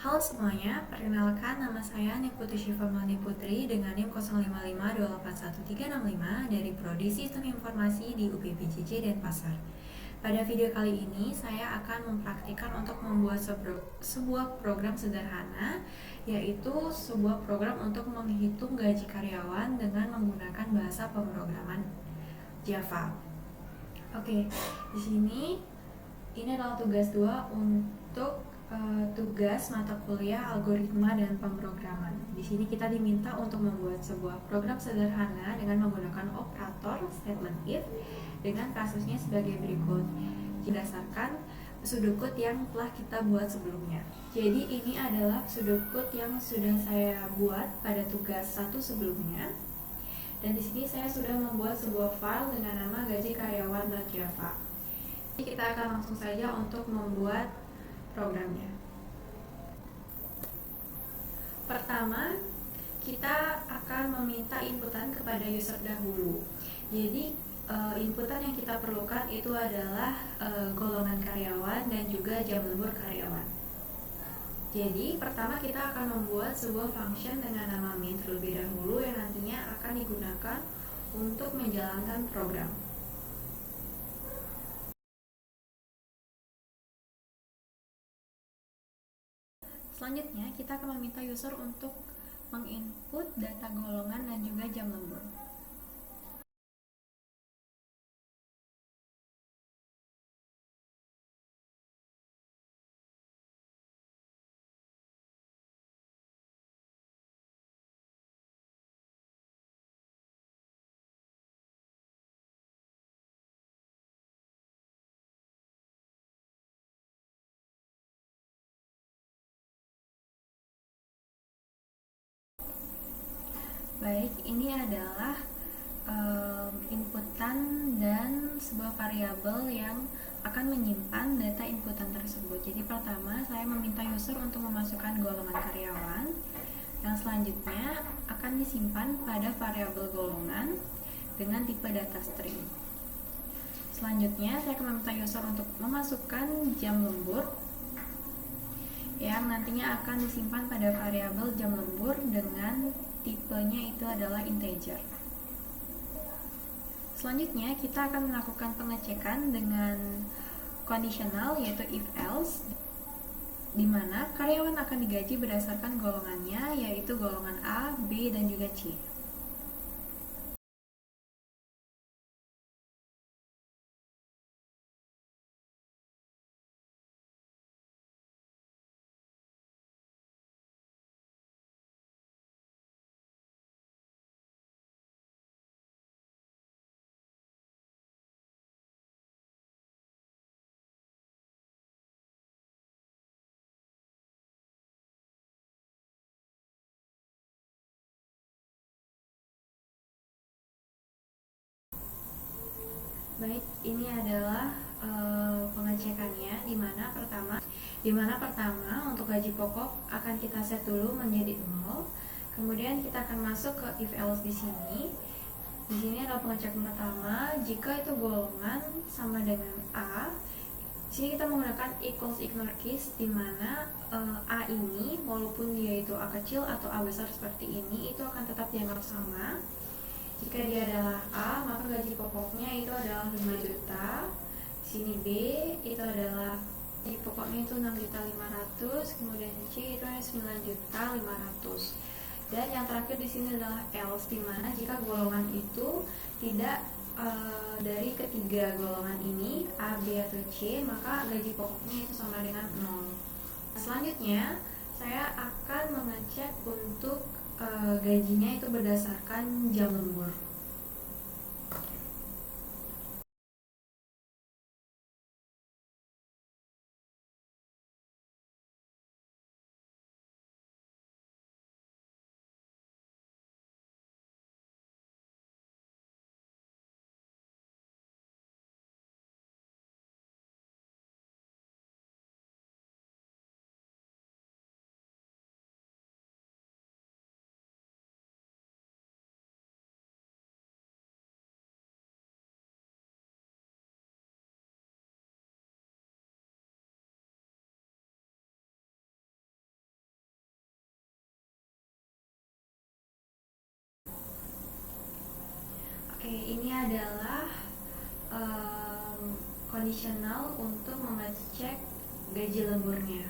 Halo semuanya, perkenalkan nama saya Niputu Syifamani Putri dengan NIM 0552811365 dari Prodi Sistem Informasi di UPBJJ Denpasar. Pada video kali ini, saya akan mempraktikkan untuk membuat sebuah program sederhana, yaitu sebuah program untuk menghitung gaji karyawan dengan menggunakan bahasa pemrograman Java. Oke, di sini ini adalah tugas 2 untuk tugas mata kuliah algoritma dan pemrograman. Di sini kita diminta untuk membuat sebuah program sederhana dengan menggunakan operator statement if dengan kasusnya sebagai berikut. Berdasarkan pseudocode yang telah kita buat sebelumnya. Jadi ini adalah pseudocode yang sudah saya buat pada tugas 1 sebelumnya. Dan di sini saya sudah membuat sebuah file dengan nama gaji karyawan.java. Kita akan langsung saja untuk membuat programnya. Pertama, kita akan meminta inputan kepada user dahulu. Jadi inputan yang kita perlukan itu adalah golongan karyawan dan juga jam lembur karyawan. Jadi pertama kita akan membuat sebuah function dengan nama main terlebih dahulu yang nantinya akan digunakan untuk menjalankan program. Selanjutnya, kita akan meminta user untuk menginput data golongan dan juga jam lembur. Baik, ini adalah inputan dan sebuah variabel yang akan menyimpan data inputan tersebut. Jadi pertama, saya meminta user untuk memasukkan golongan karyawan. Yang selanjutnya akan disimpan pada variabel golongan dengan tipe data string. Selanjutnya, saya akan meminta user untuk memasukkan jam lembur yang nantinya akan disimpan pada variabel jam lembur dengan tipenya itu adalah integer. Selanjutnya kita akan melakukan pengecekan dengan kondisional yaitu if else, di mana karyawan akan digaji berdasarkan golongannya yaitu golongan A, B, dan juga C. Baik, ini adalah pengecekannya di mana pertama untuk gaji pokok akan kita set dulu menjadi 0. Kemudian kita akan masuk ke if else di sini. Di sini adalah pengecekan pertama, jika itu golongan sama dengan A. Di sini kita menggunakan equals ignore case di mana A ini walaupun dia itu A kecil atau A besar seperti ini itu akan tetap dianggap sama. Jika dia adalah A, maka gaji pokoknya itu adalah 5 juta. Di sini B itu adalah gaji pokoknya itu 6.500.000, kemudian C itu 9.500.000. Dan yang terakhir di sini adalah else, di mana jika golongan itu tidak dari ketiga golongan ini A, B, atau C, maka gaji pokoknya itu sama dengan 0. Selanjutnya saya akan mengecek untuk gajinya itu berdasarkan jam lembur. kondisional untuk mengecek gaji lemburnya.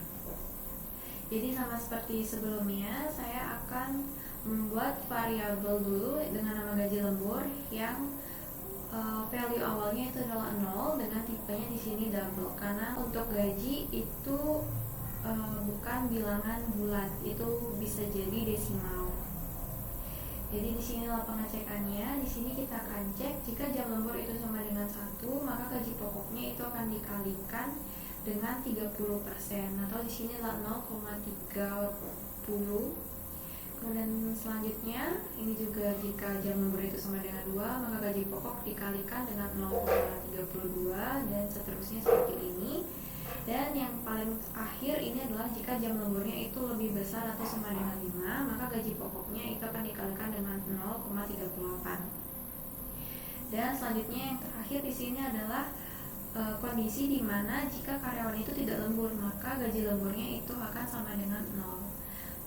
Jadi sama seperti sebelumnya, saya akan membuat variabel dulu dengan nama gaji lembur yang value awalnya itu adalah 0 dengan tipenya di sini double, karena untuk gaji itu bukan bilangan bulat, itu bisa jadi desimal. Jadi di sinilah pengecekannya. Di sini kita akan cek jika jam lembur itu sama dengan 1, maka gaji pokoknya itu akan dikalikan dengan 30%, atau di sini adalah 0,30. Kemudian selanjutnya ini juga jika jam lembur itu sama dengan 2, maka gaji pokok dikalikan dengan 0,32 dan seterusnya seperti ini. Dan yang paling akhir ini adalah jika jam lemburnya itu lebih besar atau sama dengan 5, maka gaji pokoknya itu akan dikalikan dengan 0,38. Dan selanjutnya yang terakhir di sini adalah kondisi di mana jika karyawan itu tidak lembur, maka gaji lemburnya itu akan sama dengan 0.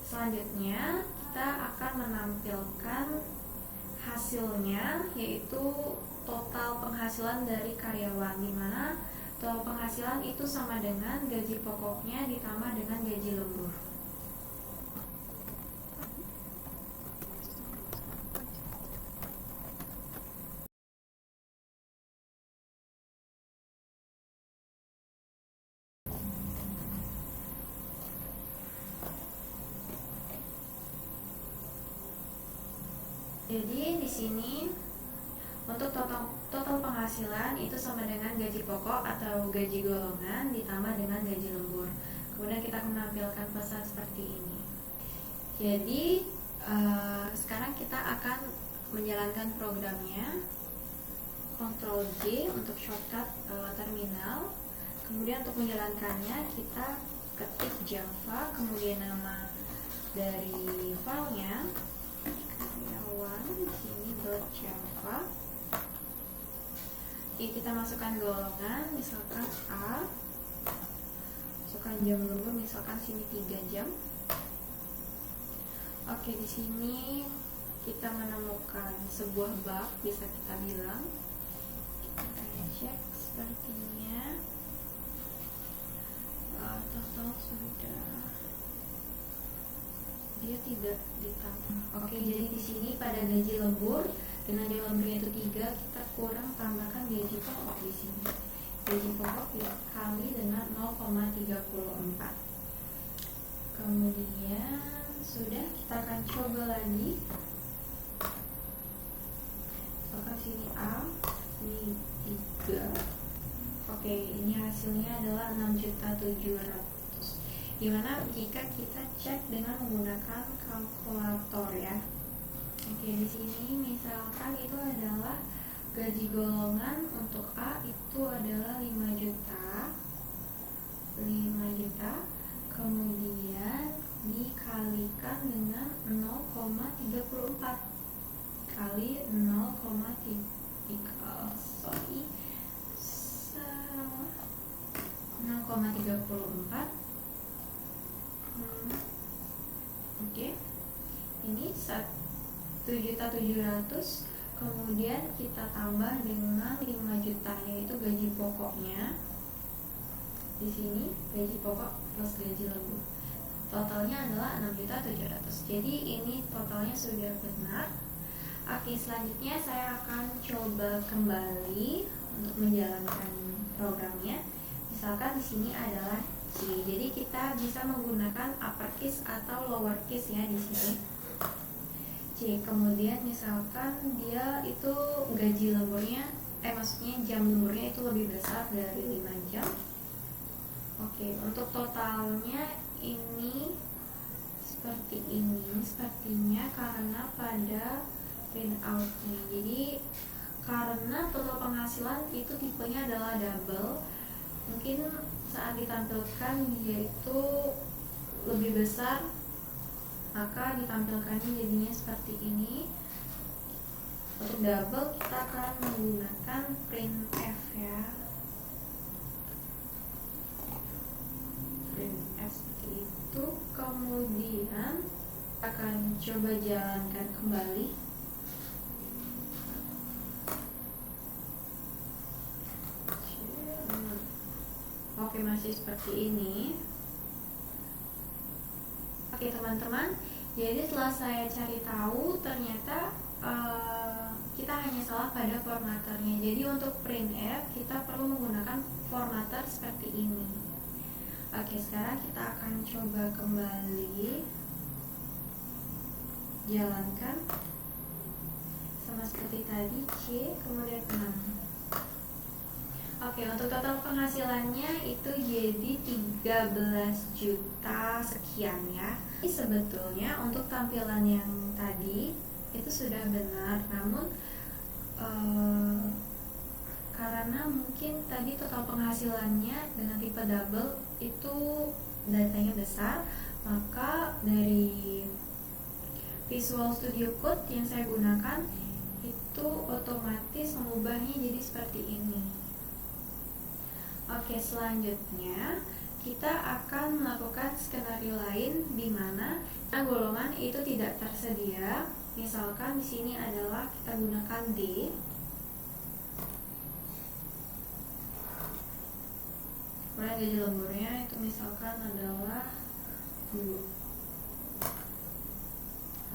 Selanjutnya kita akan menampilkan hasilnya, yaitu total penghasilan dari karyawan, di mana total penghasilan itu sama dengan gaji pokoknya ditambah dengan gaji lembur. Jadi di sini untuk total penghasilan itu sama dengan gaji pokok atau gaji golongan ditambah dengan gaji lembur. Kemudian kita menampilkan pesan seperti ini. Jadi sekarang kita akan menjalankan programnya. Ctrl J untuk shortcut terminal. Kemudian untuk menjalankannya kita ketik Java, kemudian nama dari filenya di sini .java. Oke, kita masukkan golongan, misalkan A, masukkan jam lembur, misalkan sini 3 jam. Oke, di sini kita menemukan sebuah bug, bisa kita bilang. Kita cek sepertinya total sudah, dia tidak ditambah. Oke, jadi di sini pada gaji lembur dengan gaji lemburnya itu 3, kita kurang tambahkan gaji pokok di sini. Gaji pokok dikali dengan 0,34. Kemudian sudah, kita akan coba lagi. Misalkan sini A, ini 3. Oke, ini hasilnya adalah 6.700.000. Dimana jika kita cek dengan menggunakan kalkulator ya. Oke, di sini misalkan itu adalah gaji golongan untuk A itu adalah 5 juta. Kemudian dikalikan dengan 0,34 kali 0,34. Oke, ini 1.700.000. Kemudian kita tambah dengan 5 juta, yaitu gaji pokoknya. Di sini gaji pokok plus gaji lembur, totalnya adalah 6.700.000. Jadi ini totalnya sudah benar. Oke, selanjutnya saya akan coba kembali untuk menjalankan programnya. Misalkan di sini adalah C. Jadi kita bisa menggunakan uppercase atau lowercase ya di sini. C. Kemudian misalkan dia itu gaji lemburnya, maksudnya jam lemburnya itu lebih besar dari 5 jam. Oke, untuk totalnya ini seperti ini sepertinya karena pada print outnya. Jadi karena total penghasilan itu tipenya adalah double, mungkin saat ditampilkan dia itu lebih besar, maka ditampilkannya jadinya seperti ini. Untuk double kita akan menggunakan printf ya. Printf seperti itu. Kemudian akan coba jalankan kembali. masih seperti ini. Oke teman-teman, jadi setelah saya cari tahu ternyata kita hanya salah pada formatternya. Jadi untuk printf kita perlu menggunakan formatter seperti ini. Oke, sekarang kita akan coba kembali jalankan sama seperti tadi, C kemudian 6. Oke, untuk total penghasilannya itu jadi 13 juta sekian ya. Ini sebetulnya untuk tampilan yang tadi itu sudah benar, namun karena mungkin tadi total penghasilannya dengan tipe double itu datanya besar, maka dari Visual Studio Code yang saya gunakan itu otomatis mengubahnya jadi seperti ini. Oke, selanjutnya kita akan melakukan skenario lain di mana golongan itu tidak tersedia. Misalkan di sini adalah kita gunakan D. Kemudian gaji lemburnya itu misalkan adalah 2.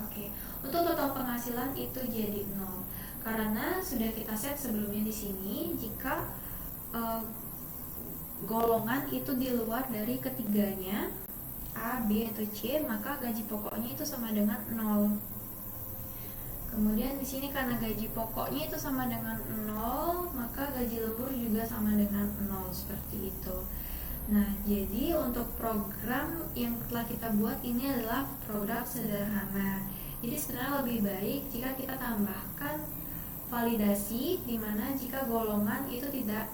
Oke, untuk total penghasilan itu jadi 0 karena sudah kita set sebelumnya di sini jika golongan itu di luar dari ketiganya A, B, atau C, maka gaji pokoknya itu sama dengan 0. Kemudian di sini karena gaji pokoknya itu sama dengan 0, maka gaji lembur juga sama dengan 0 seperti itu. Nah, jadi untuk program yang telah kita buat ini adalah program sederhana. Jadi sebenarnya lebih baik jika kita tambahkan validasi di mana jika golongan itu tidak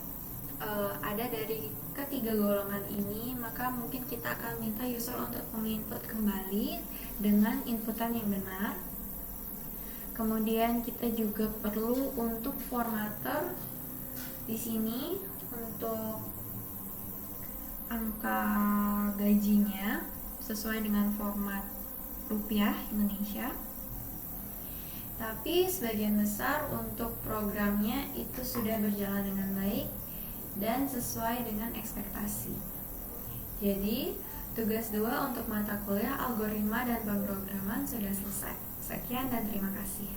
ada dari ketiga golongan ini, maka mungkin kita akan minta user untuk menginput kembali dengan inputan yang benar. Kemudian kita juga perlu untuk formatter di sini untuk angka gajinya sesuai dengan format rupiah Indonesia. Tapi sebagian besar untuk programnya itu sudah berjalan dengan baik dan sesuai dengan ekspektasi. Jadi tugas 2 untuk mata kuliah algoritma dan pemrograman sudah selesai. Sekian dan terima kasih.